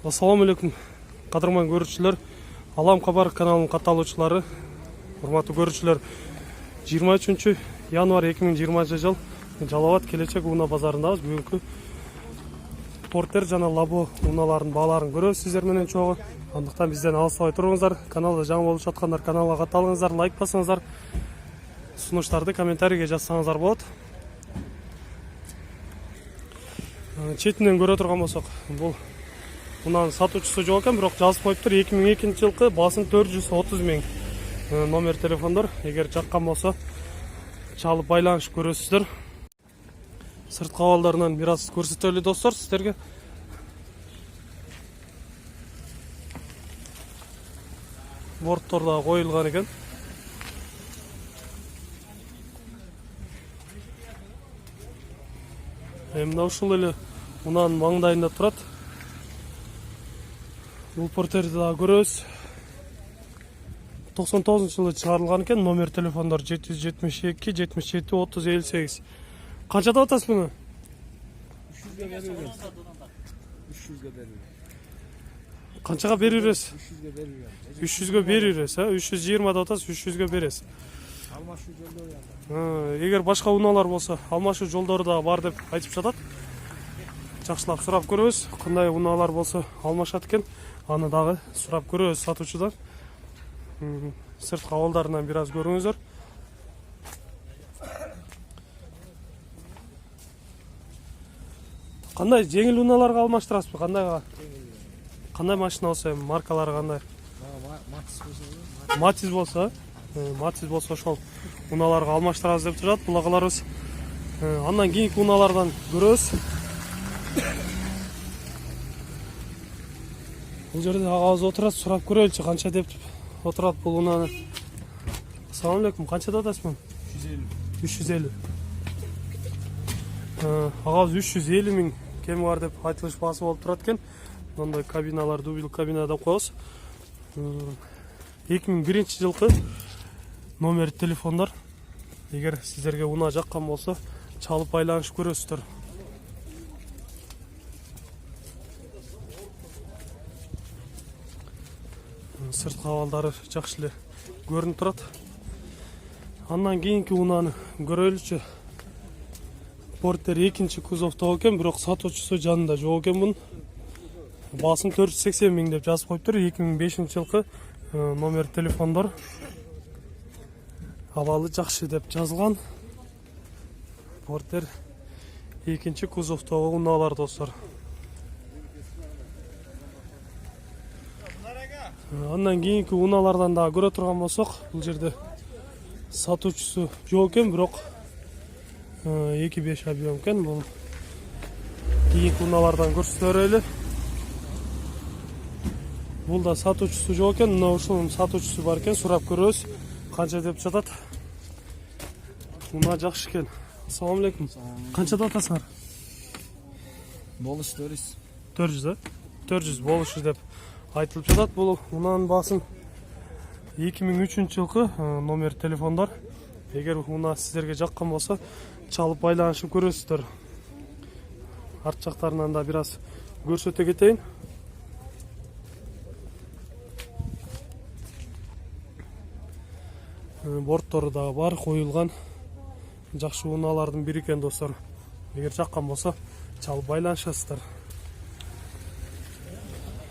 Ассаламу алейкум, кадырман көрүүчүлөр, Алам Кабар каналынын катталуучулары, урматтуу көрүүчүлөр, 23 январь 2020 жыл Жалал Абад келечек унаа базарындабыз. Бүгүнкү Портер жана Лабо унааларынын бааларын көрөбүз сиздер менен чогуу. Андыктан бизден алыспай туруңуздар. Каналда жаңы болуп жаткандар каналга катталыңыздар, лайк басыңыздар. Сунуштарды комментарийге жазсаңыздар болот. Четинен көрө турган болсок, бул унаанын сатуучусу жок экен, бирок жазып коюптур. 2002 жылкы басым 430 000 номер телефондор. Эгер жаккан болсо чалып байланышып көрөсүздөр. Сырткы абалдарынан бир аз көрсөтөлү достор сиздерге. Борттор да коюлган экен. Мына ушул эле унаанын маңдайында турат. Бул портерди да көрөбүз. 99-жылы чыгарылган экен. Номер телефондор 772 77 30 58. Канчада атасыз муну? 300га берилген. 300га берилген. Канчага берип бересиз? 300га берилген. 300га берип бересиз, 320 да атасыз, 300га бересиз. Алмашуу жолдору анда. Эгер башка унаалар болсо, алмашуу жолдору да бар деп айтып жатат. Жакшылап сурап көрөбүз. Кандай унаалар болсо алмашат экен, аны дагы сурап көрөбүз сатуучудан. Сырткы абалдарынан бир аз көрүңүздөр. Кандай жеңил унааларга алмаштырасызбы? Кандай машина болсо, маркалары кандай? Матиз болсо, ошол унааларга алмаштырабыз деп турат булагаларыбыз. Андан кийинки унаалардан көрөбүз. Бул жерде агабыз отурат, сурап көрөлүчү канча деп отурат бул унааны. Ассаламу алейкум, канчада атасыз муну? 350. Агабыз 350 000 кеми бар деп айтылыш баасы болуп турат экен. Мындай кабиналар, дубл кабина деп коебуз. 2001 жылкы номер телефондор. Эгер сиздерге унаа жаккан болсо, чалып байланышып көрөсүздөр. Сырткы абалдары жакшы эле көрүнүп турат. Андан кийинки унааны көрөлүчү. Портер 2-чи кузовдо экен, бирок сатуучусу жанында жок экен бунун. Басым 480 000 деп жазып коюптур. 2005 жылкы номер телефондор. Абалы жакшы деп жазылган. Портер 2-чи кузовдогу унаалар достор. Андан кийинки унаалардан да көрө турган болсок, бул жерде сатуучусу жок экен, бирок 2.5 объем экен. Бул кийинки унаалардан көрсөтө берели. Бул да сатуучусу жок экен, мына ушунун сатуучусу бар экен, сурап көрөбүз. Канча деп жатат? Унаа жакшы экен. Ассаламу алейкум. Канчада атасыңар? Болуш 400. 400, 400 болушу деп айтылып жатат. Бул унаанын баасын 2003 жылкы номер телефондор. Эгер унаа сиздерге жаккан болсо, чалып байланышып көрөсүздөр. Арт жактарынан да бир аз көрсөтө кетейин. Борттору да бар, коюлган. Жакшы унаалардын бири экен достор. Эгер жаккан болсо, чалып байланышасыздар.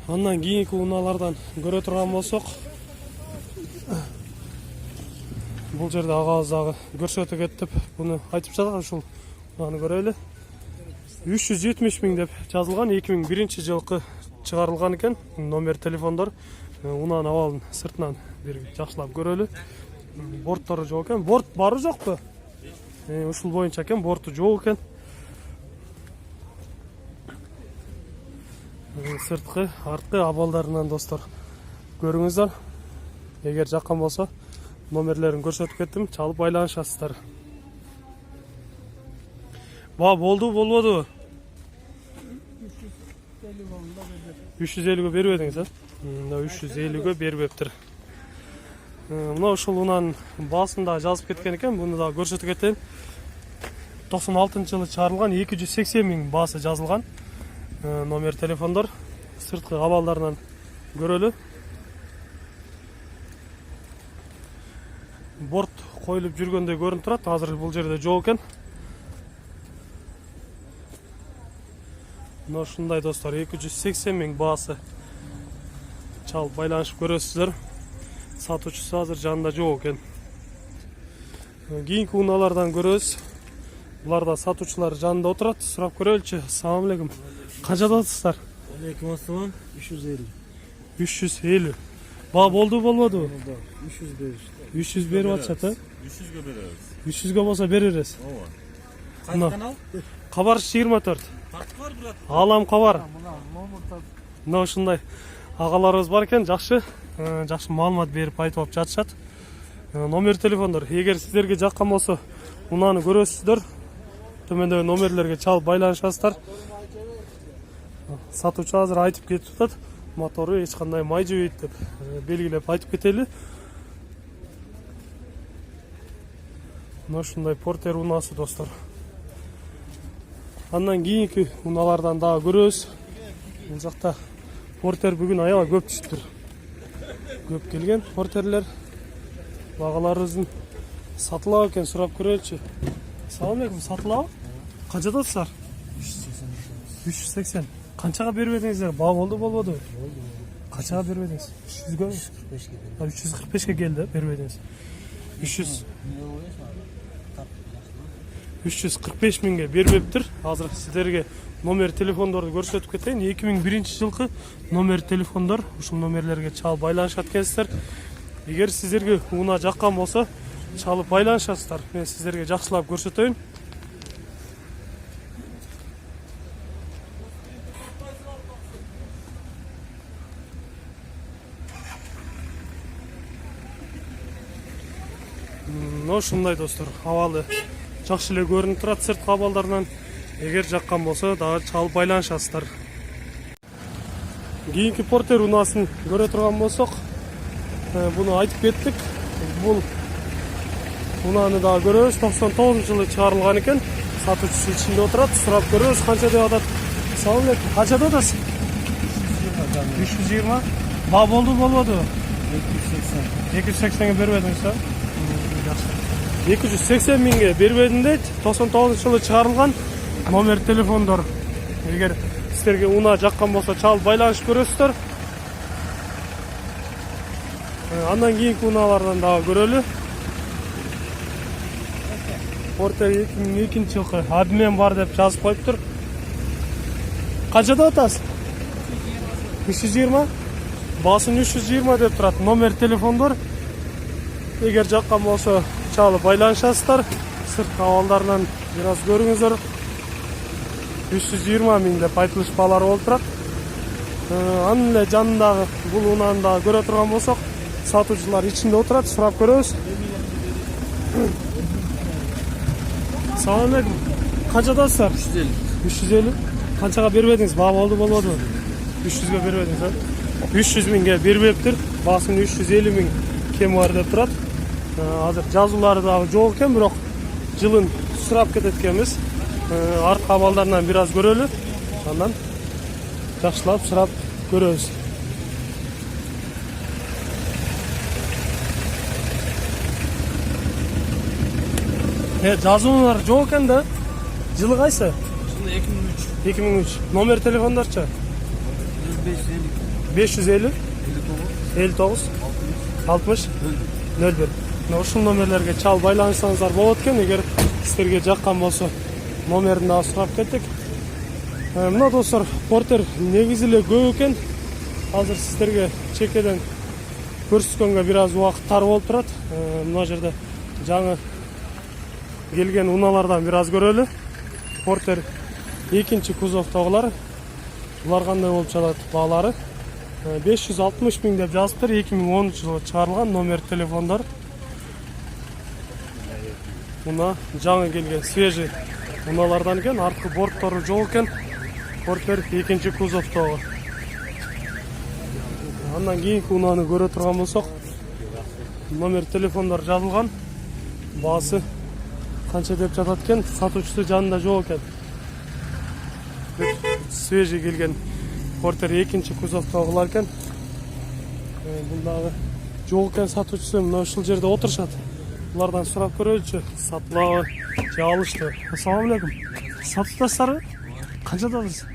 Андан кийинки унаалардан көрө турган болсок, бул жерде агабыз дагы көрсөтө кетип, буну айтып жатат, ушул унааны көрөлү. 370 000 деп жазылган, 2001 жылкы чыгарылган экен номер телефондор. Унаанын абалын сыртынан бир жакшылап көрөлү. Борттору жок экен. Борт бары жокпу? Ушул боюнча экен, борту жок экен. Сырткы, арткы абалдарынан достор көрүңүздөр. Эгер жаккан болсо, номерлерин көрсөтүп кеттим, чалып байланышасыздар. Болду, болбоду? 350ге берип едиңиз, 350ге бербептир. Мына ушул унаанын баасында жазып кеткен экен, буну да көрсөтүп кетейин. 96 жылы чыгарылган, 280 000 баасы жазылган номер телефондор. сырткы кабалдарынан көрөлү. Борт коюлуп жүргөндөй көрүнүп турат. Азыр бул жерде жок экен. Мына ушундай достор, 280 миң баасы. Чалып байланышып көрөсүздөр. Сатуучусу азыр жанында жок экен. Кийинки унаалардан көрөбүз. Булар да сатуучулар жанында отурат. Сурап көрөлүчү. Ассалам алейкум. Канчада атасыздар? Алейкум ассалам. 350. 350. Ба болду болбоду? 300 бериш. 300 берип атышат, а? 300'e bereriz. 300га болсо беребиз. Ova. Мына Kaç kanal? Кабар 24. Fark var Murat. Алам кабар. Мына номер Мына ушундай агаларыбыз бар экен, жакшы маалымат берип айтып алып жатышат. Номер телефондор. Эгер сиздерге жаккан болсо, унаны көрөсүздөр. Төмөндөгү номерлерге чалып байланышасыздар. Сатуучу азыр айтып кетип атат. Мотору эч кандай май жебейт деп белгилеп айтып кетели. Мына ушундай Портер унасы достор. Андан кийинки унаалардан дагы көрөбүз. Бул жакта Портер бүгүн аябай көп түшүптүр. Көп келген Портерлер. Багаларыбыздын сатылабы экен, сурап көрөлүчү. Ассалам алейкум, сатылабы? Канчада атасыздар? 380. Канчага берип едиңиздер? Баа болду болбоду? Канчага берип едиңиз? 300гө? 345ке келди, берип едиңиз. 345 миңге бербептир. Азыр сиздерге номер телефондорду көрсөтүп кетейин. 2001 жылкы номер телефондор. Ушул номерлерге чалып байланышат экенсиздер. Эгер сиздерге уна жаккан болсо, чалып байланышасыздар. Мен сиздерге жакшылап көрсөтөйүн. Ушундай достор, абалы жакшы эле көрүнүп турат сырт кабалдарынан. Эгер жаккан болсо, дагы чалып байланышасыздар. Кийинки Портер унасын көрө турган болсок, буну айтып кеттик. Бул унаны дагы көрөбүз. 99-жылы чыгарылган экен. Сатуучусу ичинде отурат. Сурап көрөбүз канча деп атат. Ассалам алейкум. Канчада атасыз? 320. Ба болду болбоду? 280. 280ге бербедиңиз, а? 280 миңге бербедим дейт. 99-жылы чыгарылган номер телефондор. Эгер сиздерге уна жаккан болсо, чалып байланышып көрөсүздөр. Андан кийинки унаалардан дагы көрөлү. Портер 2002 жылкы адмен бар деп жазып коюптур. Канчада атасыз? 320. Басын 320 деп турат. Номер телефондор. Эгер жаккан болсо, чалып байланышасыздар. Сырт кабалдарынан бир аз көрүңүздөр. 320 миң деп айтылышпалары болуп турат. Анын эле жанындагы бул унаны дагы көрө турган болсок, сатуучулар ичинде отурат, сурап көрөбүз. Ассалам алейкум. Канчадасыздар? 350. 350. Канчага бербедиңиз? Баа болду болбоду? 300ге бербедиңиз, а? 300 миңге бербептир. Баасын 350 миң кем бар деп турат. Азыр жазуулары дагы жок экен, бирок жылын сурап кетет экенбиз. Арт кабалдарынан бир аз көрөлү. Андан жакшылап сурап көрөбүз. Жазуулар жок экен да. Жылы кайсы? Жылы 2003. 2003. Номер телефондорчу? 550 59 60 01. Ушул номерлерге чалып байланышсаңыздар болот экен. Эгер сиздерге жаккан болсо, номерин дагы сурап кеттик. Мына достор, Портер негизи эле көп экен. Азыр сиздерге чекеден көрсөткөнгө бир аз убакыт тар болуп турат. Мына жерде жаңы келген уналардан бир аз көрөлү. Портер экинчи кузовдогулар. Булар кандай болуп жатат баалары? 560 миң деп жазыптыр. 2010 жылы чыгарылган номер телефондор. Уна жаңы келген свежий уналардан экен. Арткы борттору жок экен. Портер экинчи кузовдогу. Андан кийинки унаны көрө турган болсок, номер телефондор жазылган. Баасы канча деп жатат экен. Сатуучусу жанында жок экен. Свежий келген Портер экинчи кузовто угулар экен. Бул дагы жок экен сатуучусу, мына ушул жерде отурушат. Булардан сурап көрөлүчү, сатылабы же алышты. Ассаламу алейкум. Сатып канчадасыз?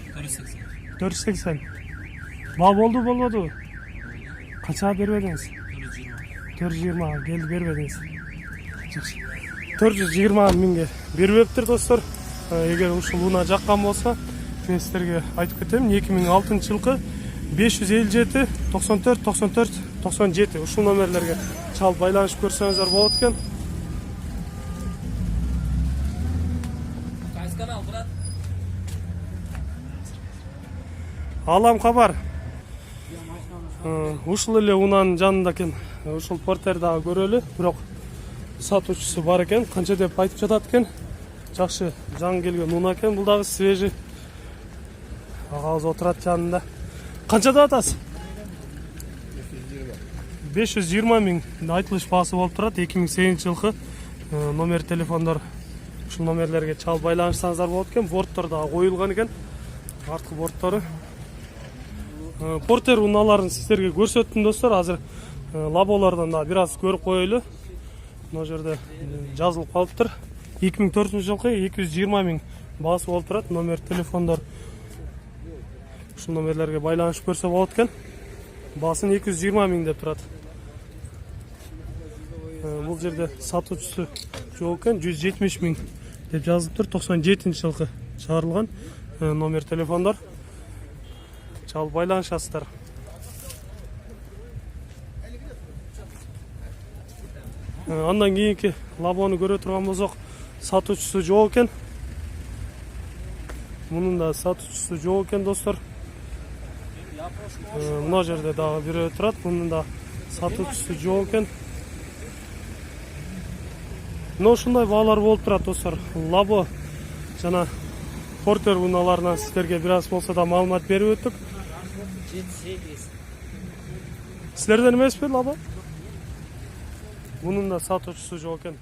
480. Ба болбоду? Канчага бербедиңиз? 420. Келди бербедиңиз. 420 миңге бербептир достор. Эгер ушул унаа жаккан болсо, мен сиздерге айтып кетем. 2006 жылкы 557 94 94 97 ушул номерлерге чалып байланышып көрсөңүздөр болот экен. Кайсы канал, брат? Алам кабар. Ушул эле унаанын жанында экен. Ушул портер дагы көрөлү, бирок сатуучусу бар экен. Канча деп айтып жатат экен. Жакшы жаңы келген унаа экен. Бул дагы свежий. Агабыз отурат жанында. Канчада атасыз? 520 миң айтылыш баасы болуп турат. 2008 жылкы номер телефондор. Ушул номерлерге чалып байланышсаңыздар болот экен. Борттор дагы коюлган экен. Арткы борттору. Портер унааларын сиздерге көрсөттүм достор. Азыр лаболордон да бир аз көрүп коелу. Мына жерде жазылып калыптыр. 2004 жылкы 220 миң баасы болуп турат. Номер телефондор. Ушул номерлерге байланышып көрсө болот экен. Баасын 220 миң деп турат. Бул жерде сатуучусу жок экен, 170 миң деп жазылыптыр. 97 жылкы чыгарылган номер телефондор. Чалып байланышасыздар. Андан кийинки лабону көрө турган болсок, сатуучусу жок экен. Мунун да сатуучусу жок экен достор. Мына жерде дагы бирөө турат. Мунун да сатуучусу жок экен. Но ушундай баалар болуп турат достор. Лабо жана портер унааларынан сиздерге бир аз болсо да маалымат берип өттүк. 7-8. Силерден эмеспи лабо? Мунун да сатуучусу жок экен.